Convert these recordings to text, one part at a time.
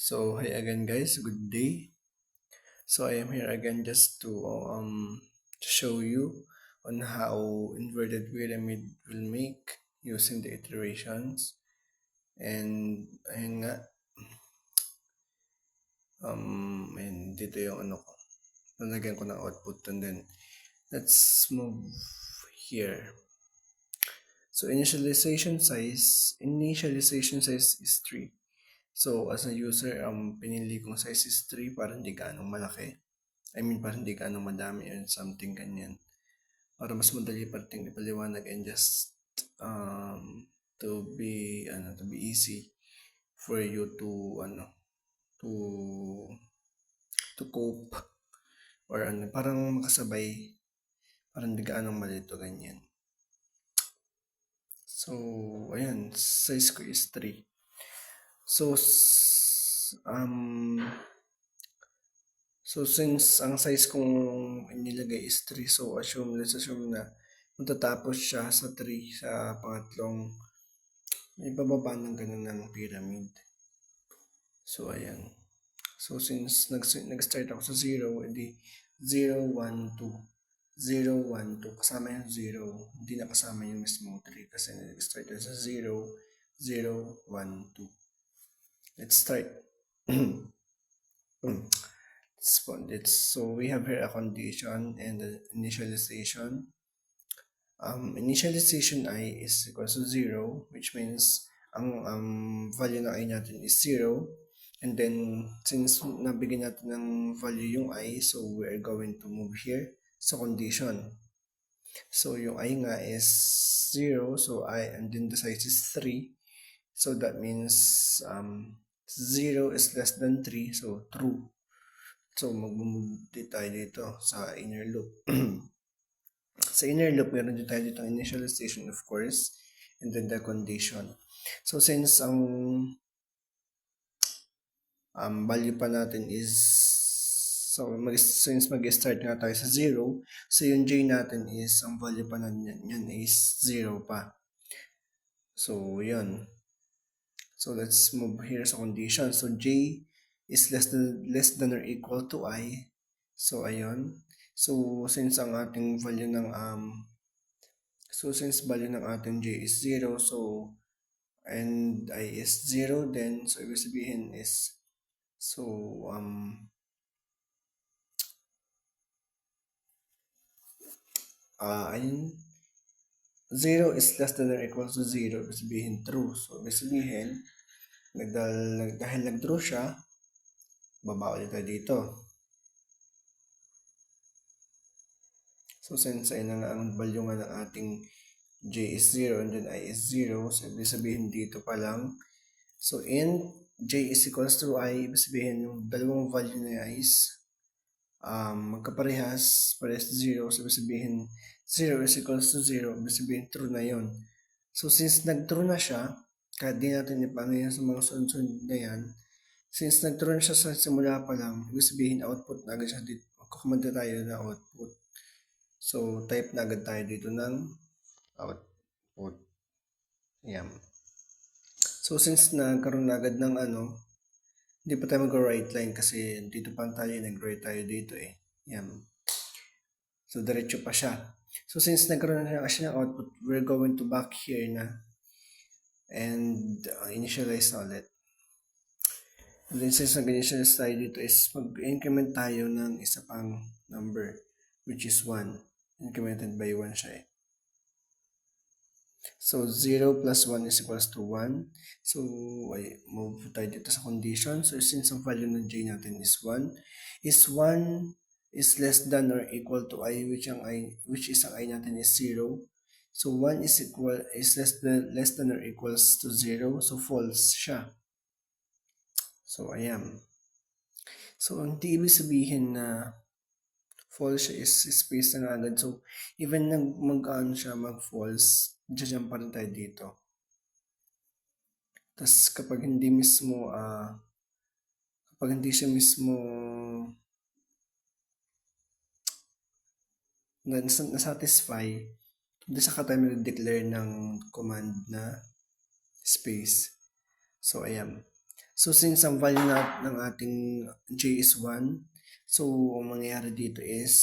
So hi again guys, good day. So I am here again just to show you on how inverted pyramid will make using the iterations. And ayun nga, and dito yung ano ko. Nalagyan ko ng output and then let's move here. So initialization size is 3. So as a user, pinili kong size is 3 para hindi gaano malaki. Para hindi gaano madami or something ganyan. Para mas madali pating ipaliwanag and just to be easy for you to to cope or parang makasabay, parang hindi gaano malito ganyan. So ayan, size ko is 3. So since ang size kong inilagay is 3, so let's assume na matatapos siya sa 3 sa pangatlong may bababa ng ganun ng pyramid. So ayan. So since nag-start ako sa 0, edi 0, 1, 2. 0, 1, 2. Kasama yung 0. Hindi na kasama yung mismong 3 kasi nag-start sa 0, 0, 1, 2. Let's start. So we have here a condition and the initialization. Initialization I is equal to 0, which means ang value ng I natin is 0. And then, since nabigyan natin ng value yung I, so we're going to move here sa condition. So yung I nga is 0, so and then the size is 3. So that means 0 is less than 3, so true. So mag-move tayo dito sa inner loop. Sa inner loop, meron din tayo dito initialization, of course, and then the condition. So since ang value pa natin is, since mag-start nga tayo sa 0, so yung j natin is, ang value pa natin yan is 0 pa. So yun. So let's move here sa condition. So j is less than or equal to I. So ayun. So since ang ating value ng value ng ating j is 0, so and I is 0, then so ibig sabihin is ayun, 0 is less than or equal to 0, ibig sabihin true. So ibig sabihin dahil nag-true siya, baba ulit tayo dito. So since ay na nga ang value nga ng ating j is 0 and then I is 0, so ibig sabihin dito pa lang, so in j is equals to I, ibig sabihin yung dalawang value na is magkaparehas, parehas 0, so ibig sabihin 0 is equals to 0, ibig sabihin true na yon. So since nag-true na siya, kahit di natin ipano yan sa mga sunod na yan, since nag-true na siya sa simula pa lang, ibig sabihin output na agad siya dito. Kukumanda tayo na output. So type na agad tayo dito ng output. Yan. So since nagkaroon na agad ng hindi pa tayo mag-right line kasi dito pa tayo, nag-right tayo dito eh. Yan. So diretso pa siya. So since nagkaroon na siya ng output, we're going to back here na and initialize na ulit. And then since nag-initialize tayo dito is mag-increment tayo ng isa pang number which is 1. Incremented by 1 siya eh. So 0 plus 1 is equals to 1. So ay move tayo dito sa condition. So since ang value ng j natin is 1 is less than or equal to I, which is ang I natin is 0. So 1 is less than or equals to 0. So false siya. So ayan. So hindi ibig sabihin na false siya is space na agad. So even mag-false, dyan pa rin tayo dito. Tapos kapag hindi siya mismo na-satisfy, hindi saka tayo mag-declare ng command na space. So ayan. So since ang value ng ating j is 1, so ang mangyayari dito is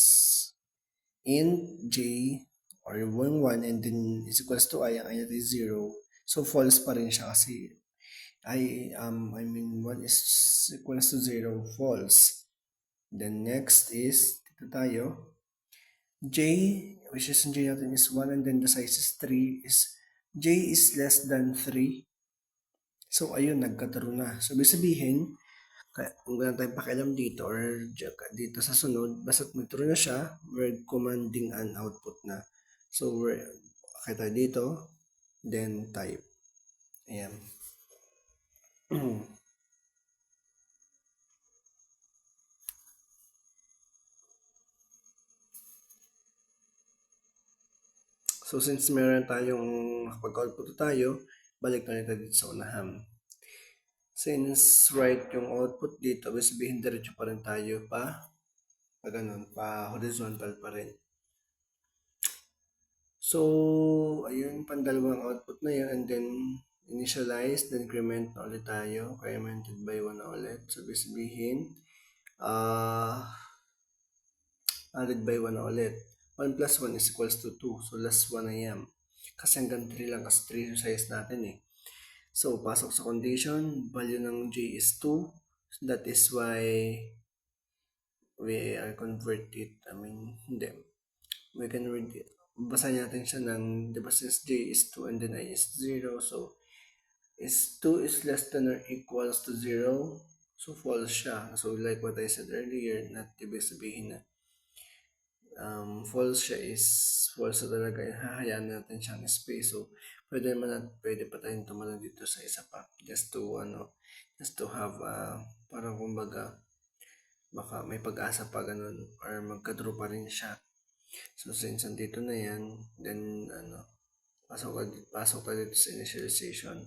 int j or yung 1 and then is equals to I, ang i natin is 0. So false pa rin siya kasi I mean 1 is equals to 0, false. Then next is, dito tayo, j, which is j natin is 1 and then the size is 3, is j is less than 3. So ayun, nagka-true na. So ibig sabihin, kung wala tayong pakialam dito or dito sa sunod, basta't mag-true na siya, we're commanding an output na. So we're, okay tayo dito, then type. Ayan. So since meron tayong pag-output tayo, balik na tayo dito sa unahan. Since right yung output dito, ibig sabihin diretso pa rin tayo pa ganun, pa horizontal pa rin. So, ayun, pandalawang output na yun, and then initialize, then increment na ulit tayo, incremented by 1 na ulit. So, ibig sabihin, added by 1 na ulit. 1 plus 1 is equals to 2. So, last 1 na yan. Kasi hanggang 3 lang, kasi 3 yung size natin eh. So, pasok sa condition, value ng j is 2. So, that is why we are convert it. Hindi. We can read it. Basahin natin siya ng, di ba since j is 2 and then I is 0. So, is 2 is less than or equals to 0. So, false siya. So, like what I said earlier, not ibig sabihin na false siya is false na talaga. Hahayaan natin siyang space. So, pwede pa tayong tumalon dito sa isa pa. Just to have, parang kumbaga, baka may pag-asa pa ganun or magka-draw pa rin siya. So, since andito na yan, then, pasok ka dito sa initialization.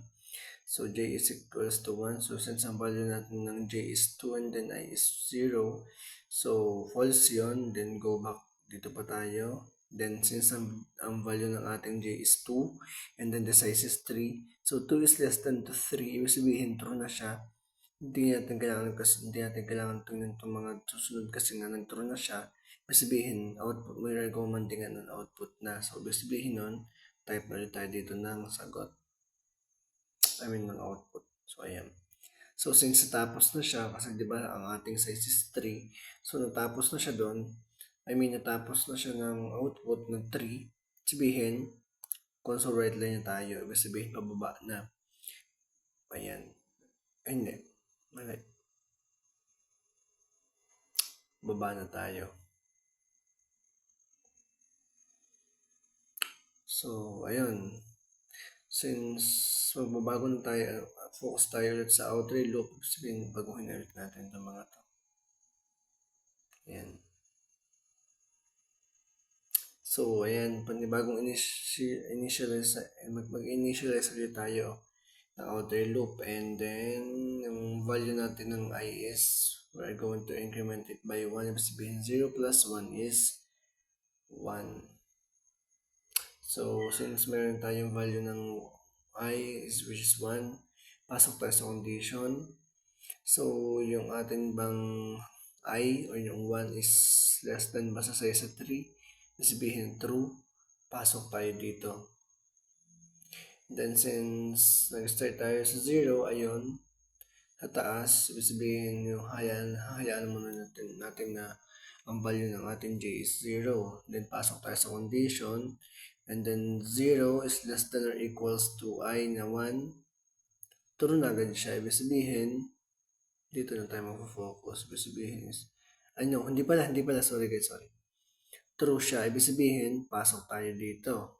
So, j is equals to 1. So, since ang value natin ng j is 2 and then I is 0, so, false yun. Then, go back. Dito pa tayo. Then, since ang value ng ating j is 2 and then the size is 3, so 2 is less than to 3. Ibig sabihin, true na siya. Hindi natin kailangan tingnan itong mga susunod kasi nga nag-true na siya. Ibig sabihin, output, may recommending ng output na. So, ibig sabihin nun, type na ulit tayo dito ng sagot. Ng output. So, ayan. So, since natapos na siya, kasi di ba ang ating size is 3, so natapos na siya doon, natapos na siya ng output ng 3, sabihin, console right line na tayo, ibig sabihin, pababa na. Ayan. Ay, hindi. Mali. Baba na tayo. So, ayun. Since magbabago na tayo, focus tayo ulit sa outer loop, sabihin, baguhin ulit natin itong mga to. Ayan. So, ayan, panibagong initialize, mag-initialize ulit tayo ng outer loop. And then, yung value natin ng I is, we're going to increment it by 1. Ibig sabihin, 0 plus 1 is 1. So, since meron tayong value ng I is which is 1, pasok tayo sa condition. So, yung ating bang I or yung 1 is less than basta sa 3, sabihin true, pasok tayo dito. Then since nag-start tayo sa 0, ayun, sa taas, sabihin yung hayaan muna natin na ang value ng ating j is 0. Then pasok tayo sa condition, and then 0 is less than or equals to I na 1. True na agad siya. Ibig sabihin, dito na tayo mag-focus. Ibig sabihin is, hindi pala, sorry guys. True siya. Ibig sabihin, pasok tayo dito.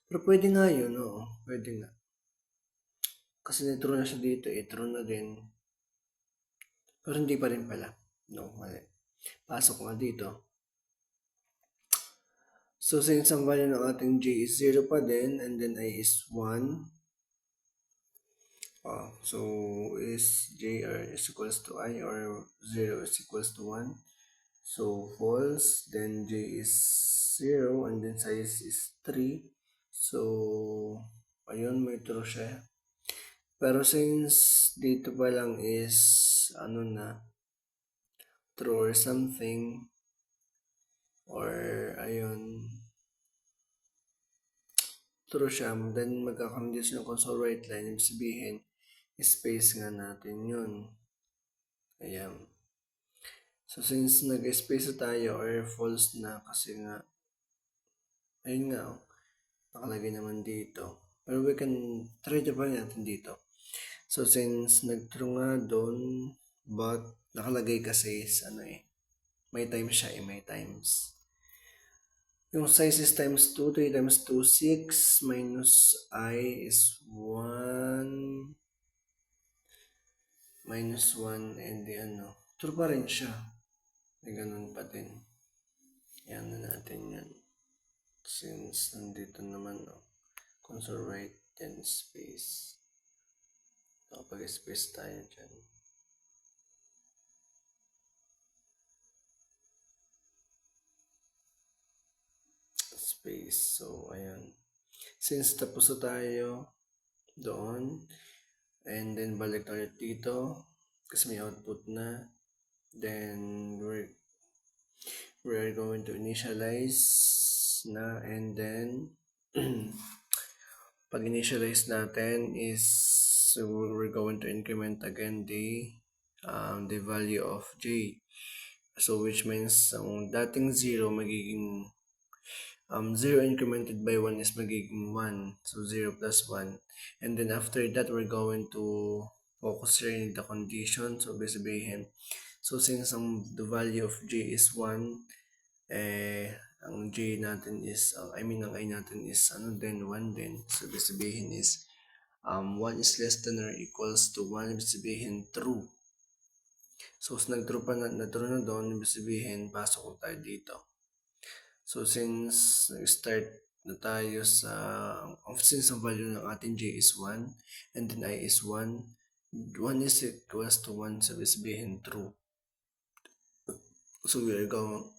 Pero pwede nga yun, oo. Pwede nga. Kasi true na siya dito, true na din. Pero hindi pa rin pala. No, mali. Pasok nga dito. So, since ang value ng ating j is 0 pa din, and then I is 1, so is j is equals to I or 0 is equals to 1. So, false, then j is 0, and then size is 3. So, ayun, may true siya. Pero since dito pa lang is ano na, true or something, or ayun, true siya, then magkakaroon din siya ng console right line, ibig sabihin, space nga natin yun. Ayan. So since nag-space na tayo or false na kasi nga, ayun nga, nakalagay naman dito. Pero we can try to find natin dito. So since nag-true nga doon, but nakalagay kasi is ano may times siya may times. Yung size is times 2, 3 times 2, 6 minus I is 1 minus 1 and the true pa rin siya. May ganun pa din. Yan na natin yan. Since nandito naman, console right then space. Kapag space tayo dyan. Space. So, ayan. Since tapos na tayo doon, and then balik ulit dito, kasi may output na, then we're going to initialize na, and then pag initialize natin is so we're going to increment again the value of j. So which means ang dating 0 magiging 0 incremented by 1 is magiging 1. So 0 plus 1. And then after that, we're going to focus here in the condition. So sabihin, so since the value of j is 1, ang j natin is, ang I natin is din 1 din. So sabihin is 1 is less than or equals to 1, ibig sabihin true. So nag-true na doon, ibig sabihin pasok ko tayo dito. So since nag-start na tayo sa, since ang value ng ating j is 1 and then I is 1, 1 is equals to 1, so sabihin true. So we are going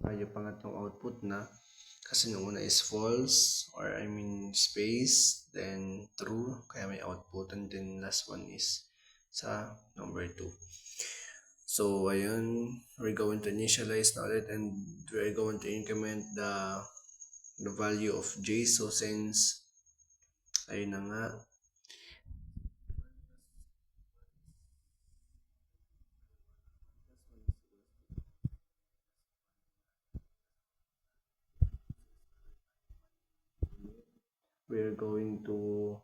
tayo pangatlong output na kasi nung una is false or space, then true, kaya may output, and then last one is sa number 2. So ayun, we're going to initialize na ulit and we're going to increment the value of j. So since ayun na nga, we're going to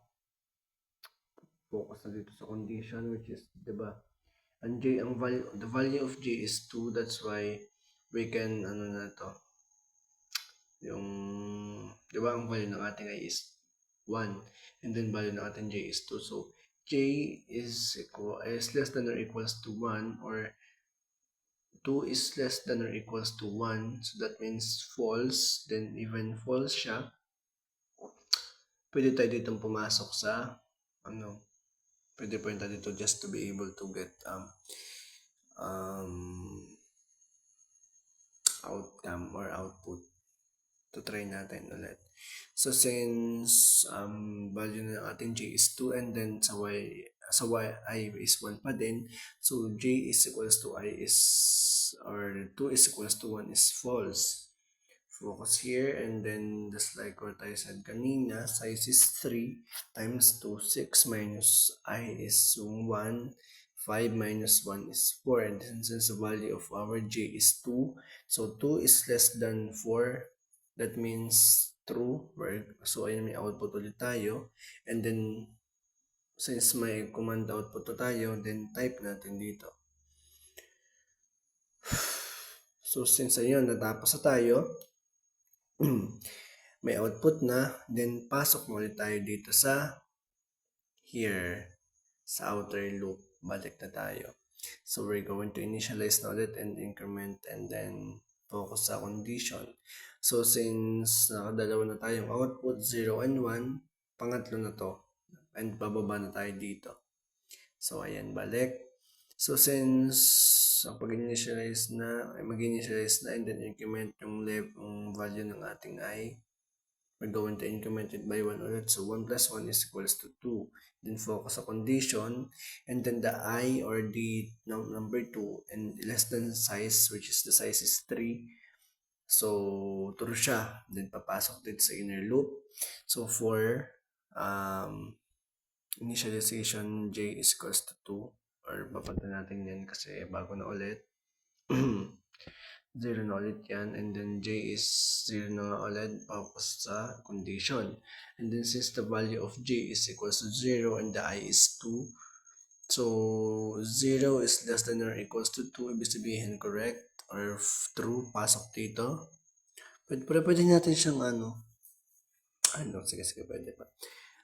focus na dito sa condition, which is, diba, ang j, the value of j is 2, that's why we can, na to, yung, diba, ang value ng ating I is 1, and then value ng ating j is 2, so j is less than or equals to 1, or 2 is less than or equals to 1, so that means false, then even false siya, pwede tayo ditong pumasok sa, pwede po tayo dito just to be able to get outcome or output. To try natin ulit. So since value ng ating j is 2 and then sa y I is 1 pa din, so j is equals to I is, or 2 is equals to 1 is false. Focus here, and then just like what I said kanina, size is 3 times 2, 6 minus I is 1, 5 minus 1 is 4, and since the value of our j is 2, so 2 is less than 4, that means true. So ayun, may output ulit tayo, and then since may command output na tayo, then type natin dito. So since ayun, natapos na tayo, may output na, then pasok mo ulit tayo dito sa here, sa outer loop, balik na tayo. So we're going to initialize na ulit and increment, and then focus sa condition. So since nakadalawa na tayong output, 0 and 1, pangatlo na to, and bababa na tayo dito. So, ayan, balik. So, since mag-initialize na, and then increment yung value ng ating I, we're going to increment it by 1 ulit. So, 1 plus 1 is equals to 2. Then, focus sa condition. And then, the I or the number 2 and less than size, which is the size is 3. So, true siya. Then, papasok dito sa inner loop. So, for initialization, j is equals to 2. Or papunta natin yan kasi bago na ulit. 0 na ulit yan. And then j is 0 na nga ulit. Focus sa condition. And then since the value of j is equals to 0 and the I is 2. So 0 is less than or equals to 2. Ibig sabihin correct or true. Pasok dito. Pwede natin siyang sige, pwede pa.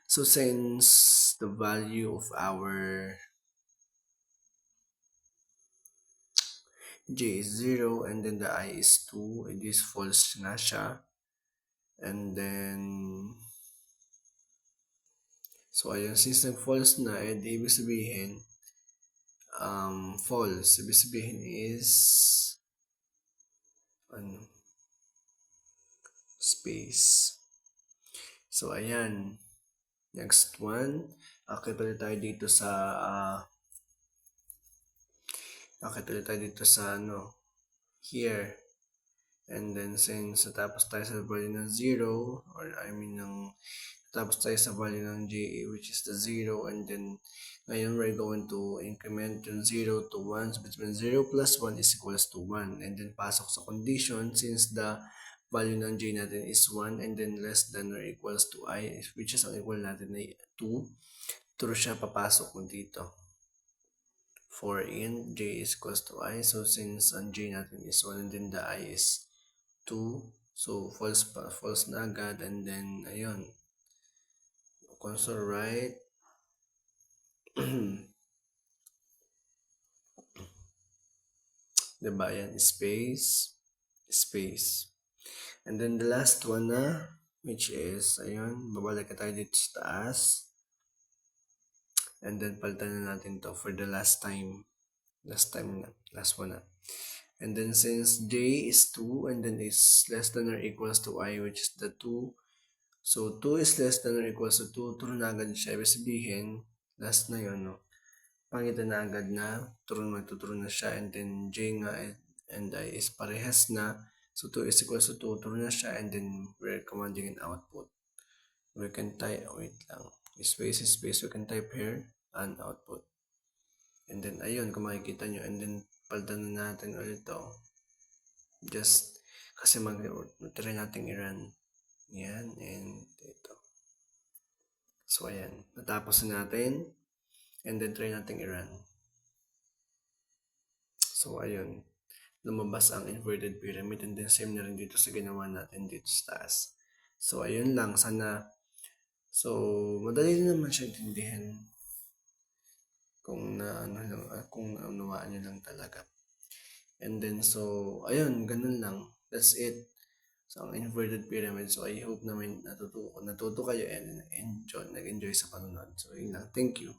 So since the value of our j is 0 and then the I is 2, it is false na siya. And then, so ayun, since nag-false na, ibig sabihin, false. Ibig sabihin is, space. So ayan, next one, akit ulit tayo dito sa, here. And then since natapos tayo sa value ng 0, or natapos tayo sa value ng j, which is the 0, and then ngayon we're going to increment yung 0 to 1. So between 0 plus 1 is equals to 1. And then pasok sa condition since the value ng j natin is 1 and then less than or equals to I, which is ang equal natin na 2. True siya, papasok mo dito. For in j is equals to I. So since ang j natin is 1 and then the I is 2. So false na agad. And then ayun, console right. Diba yan, space. And then the last one na, which is ayun, babalik tayo dito sa taas. And then palitan na natin to for the last one na. And then since j is 2 and then is less than or equals to I, which is the 2. So 2 is less than or equals to 2, true na agad siya. Ibig sabihin, last na yun, no? Pangitan na agad na, true na siya. And then j nga and I is parehas na. So 2 is equals to 2, true na siya. And then we're commanding an output. We can type, wait lang. Space, we can type here, and output. And then, ayun, kung makikita nyo. And then, palitan na natin ulit to. Just, kasi try natin i-run. Yan, and dito. So, ayan. Natapos na natin. And then, try natin i-run. So, ayun. Lumabas ang inverted pyramid. And then, same na rin dito sa ginawa natin dito sa taas. So, ayun lang. Sana, so, madali din naman siya intindihan. Kung naunawaan nyo lang talaga. And then, so, ayun, ganun lang. That's it. So, ang inverted pyramid. So, I hope naman natuto kayo and nag-enjoy sa panonood. So, yun lang. Thank you.